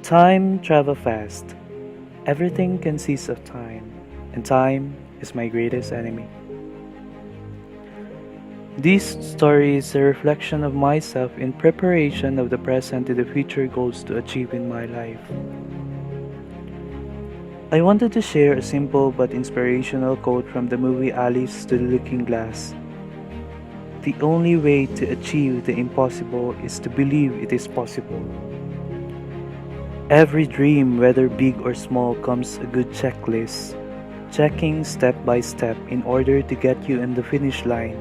Time travel fast. Everything consists of time, and time is my greatest enemy. This story is a reflection of myself in preparation of the present to the future goals to achieve in my life. I wanted to share a simple but inspirational quote from the movie Alice to the Looking Glass. The only way to achieve the impossible is to believe it is possible. Every dream, whether big or small, comes a good checklist, checking step by step in order to get you in the finish line.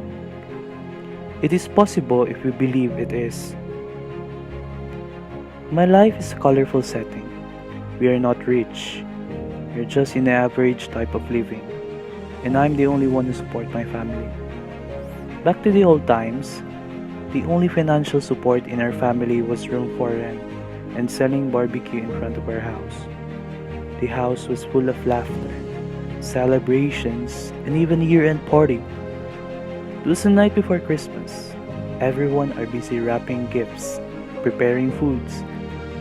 It is possible if we believe it is. My life is a colorful setting. We are not rich. We're just in the average type of living. And I'm the only one who supports my family. Back to the old times, the only financial support in our family was room for rent and selling barbecue in front of our house. The house was full of laughter, celebrations, and even year-end party. It was the night before Christmas. Everyone are busy wrapping gifts, preparing foods,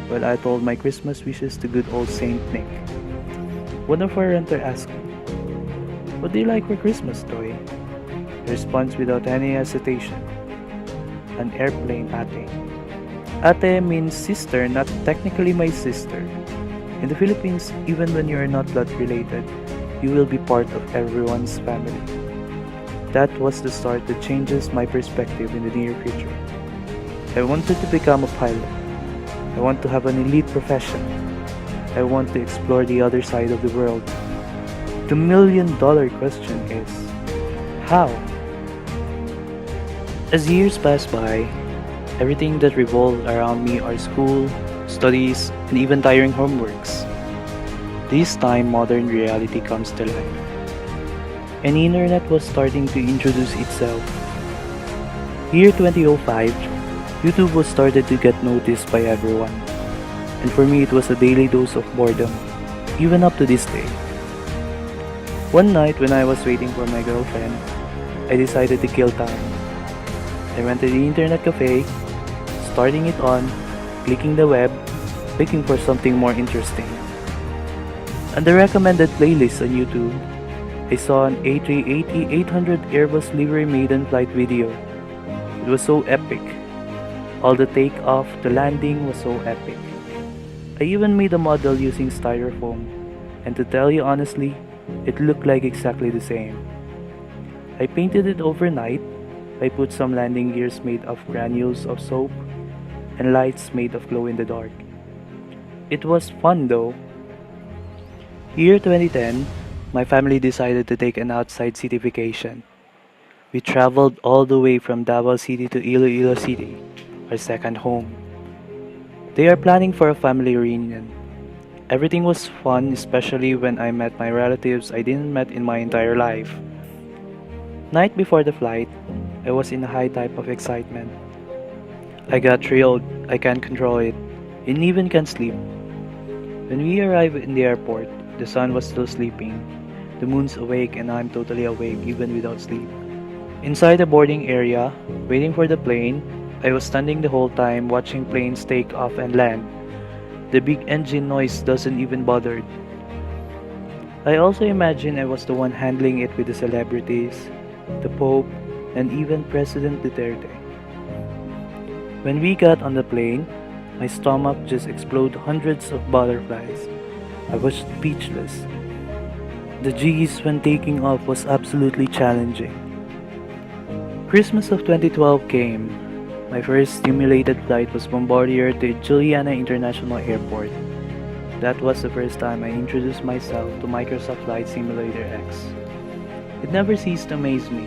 while I told my Christmas wishes to good old Saint Nick. One of our renter asked me, "What do you like for Christmas, Toy?" I responds without any hesitation, "An airplane, ate." Ate means sister, not technically my sister. In the Philippines, even when you are not blood related, you will be part of everyone's family. That was the start that changes my perspective in the near future. I wanted to become a pilot. I want to have an elite profession. I want to explore the other side of the world. The million-dollar question is, how? As years pass by, everything that revolved around me are school, studies, and even tiring homeworks. This time, modern reality comes to life. And the internet was starting to introduce itself. Year 2005, YouTube was started to get noticed by everyone. And for me, it was a daily dose of boredom, even up to this day. One night when I was waiting for my girlfriend, I decided to kill time. I went to the internet cafe, starting it on, clicking the web, looking for something more interesting. On the recommended playlist on YouTube, I saw an A380-800 Airbus livery maiden flight video. It was so epic. All the takeoff, the landing was so epic. I even made a model using styrofoam, and to tell you honestly, it looked like exactly the same. I painted it overnight. I put some landing gears made of granules of soap and lights made of glow-in-the-dark. It was fun though. Year 2010, my family decided to take an outside city vacation. We traveled all the way from Davao City to Iloilo City, our second home. They are planning for a family reunion. Everything was fun, especially when I met my relatives I didn't met in my entire life. Night before the flight, I was in a high type of excitement. I got thrilled, I can't control it, and even can't sleep. When we arrived in the airport, the sun was still sleeping. The moon's awake and I'm totally awake even without sleep. Inside the boarding area, waiting for the plane, I was standing the whole time watching planes take off and land. The big engine noise doesn't even bother. I also imagine I was the one handling it with the celebrities, the Pope, and even President Duterte. When we got on the plane, my stomach just exploded hundreds of butterflies. I was speechless. The G's when taking off was absolutely challenging. Christmas of 2012 came. My first simulated flight was Bombardier to Juliana International Airport. That was the first time I introduced myself to Microsoft Flight Simulator X. It never ceased to amaze me.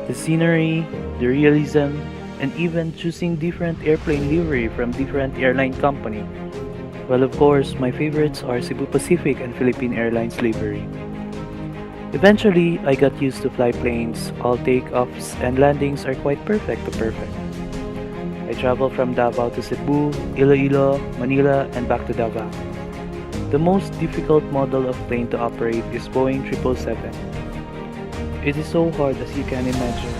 The scenery, the realism, and even choosing different airplane livery from different airline company. Well, of course, my favorites are Cebu Pacific and Philippine Airlines livery. Eventually, I got used to fly planes. All takeoffs and landings are quite perfect to perfect. I traveled from Davao to Cebu, Iloilo, Manila, and back to Davao. The most difficult model of plane to operate is Boeing 777. It is so hard as you can imagine.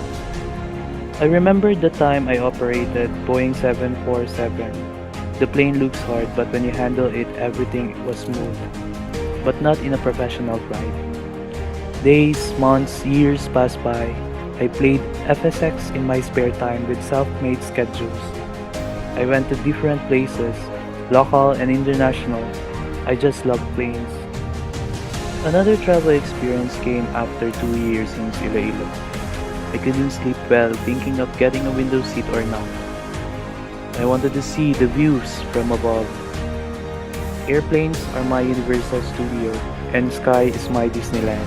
I remember the time I operated Boeing 747. The plane looks hard, but when you handle it, everything was smooth. But not in a professional flight. Days, months, years passed by. I played FSX in my spare time with self-made schedules. I went to different places, local and international. I just loved planes. Another travel experience came after 2 years in Iloilo. I couldn't sleep well thinking of getting a window seat or not. I wanted to see the views from above. Airplanes are my Universal Studio, and sky is my Disneyland.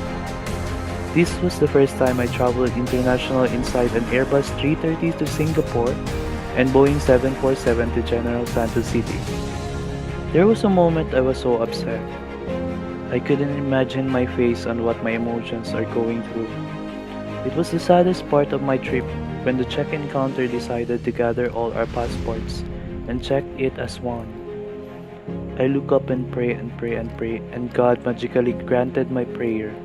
This was the first time I traveled international inside an Airbus 330 to Singapore and Boeing 747 to General Santos City. There was a moment I was so upset. I couldn't imagine my face on what my emotions are going through. It was the saddest part of my trip when the check-in counter decided to gather all our passports and check it as one. I look up and pray and pray and pray, and God magically granted my prayer.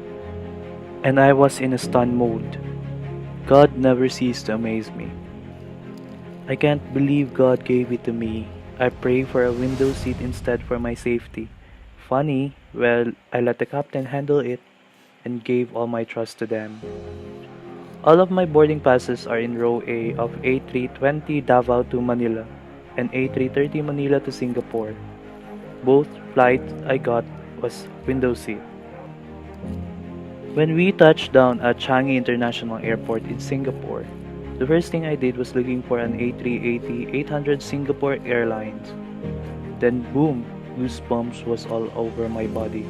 And I was in a stunned mode. God never ceased to amaze me. I can't believe God gave it to me. I pray for a window seat instead for my safety. Funny, well, I let the captain handle it and gave all my trust to them. All of my boarding passes are in row A of A320 Davao to Manila and A330 Manila to Singapore. Both flights I got was window seat. When we touched down at Changi International Airport in Singapore, the first thing I did was looking for an A380-800 Singapore Airlines. Then boom, goosebumps was all over my body.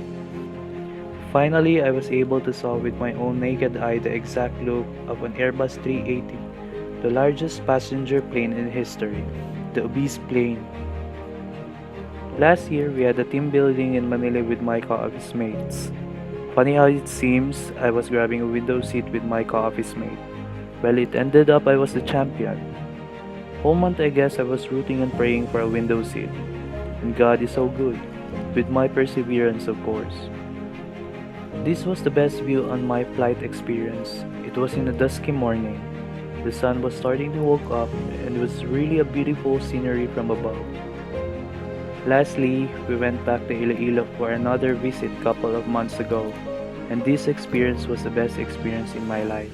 Finally, I was able to saw with my own naked eye the exact look of an Airbus 380, the largest passenger plane in history, the obese plane. Last year, we had a team building in Manila with my co-office mates. Funny how it seems, I was grabbing a window seat with my co-office mate. Well, it ended up I was the champion. Whole month I guess I was rooting and praying for a window seat. And God is so good, with my perseverance of course. This was the best view on my flight experience. It was in a dusky morning. The sun was starting to wake up and it was really a beautiful scenery from above. Lastly, we went back to Iloilo for another visit couple of months ago, and this experience was the best experience in my life.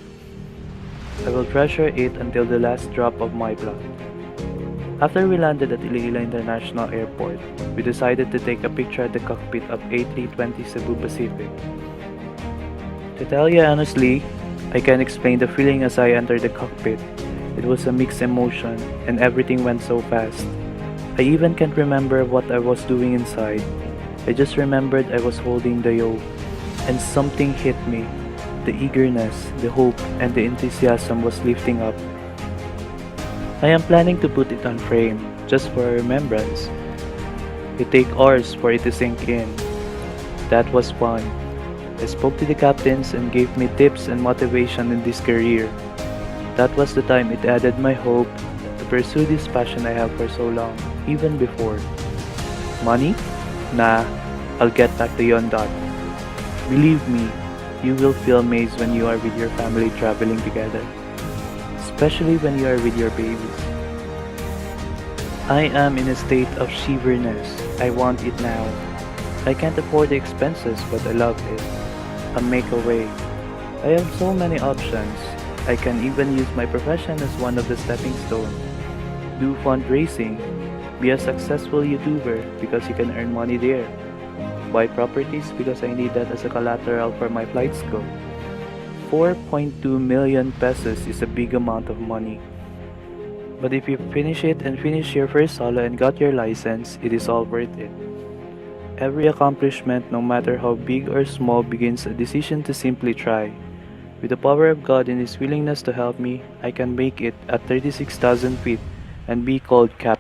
I will treasure it until the last drop of my blood. After we landed at Iloilo International Airport, we decided to take a picture at the cockpit of A320 Cebu Pacific. To tell you honestly, I can't explain the feeling as I entered the cockpit. It was a mixed emotion, and everything went so fast. I even can't remember what I was doing inside. I just remembered I was holding the yoke, and something hit me. The eagerness, the hope, and the enthusiasm was lifting up. I am planning to put it on frame, just for a remembrance. It take hours for it to sink in. That was fun. I spoke to the captains and gave me tips and motivation in this career. That was the time it added my hope to pursue this passion I have for so long, even before. Money? Nah, I'll get back to you on that. Believe me, you will feel amazed when you are with your family traveling together, especially when you are with your babies. I am in a state of shiverness. I want it now. I can't afford the expenses, but I love it. I'll make a way. I have so many options. I can even use my profession as one of the stepping stones. Do fundraising. Be a successful YouTuber because you can earn money there. Buy properties because I need that as a collateral for my flight school. 4.2 million pesos is a big amount of money. But if you finish it and finish your first solo and got your license, it is all worth it. Every accomplishment, no matter how big or small, begins a decision to simply try. With the power of God and His willingness to help me, I can make it at 36,000 feet and be called Captain.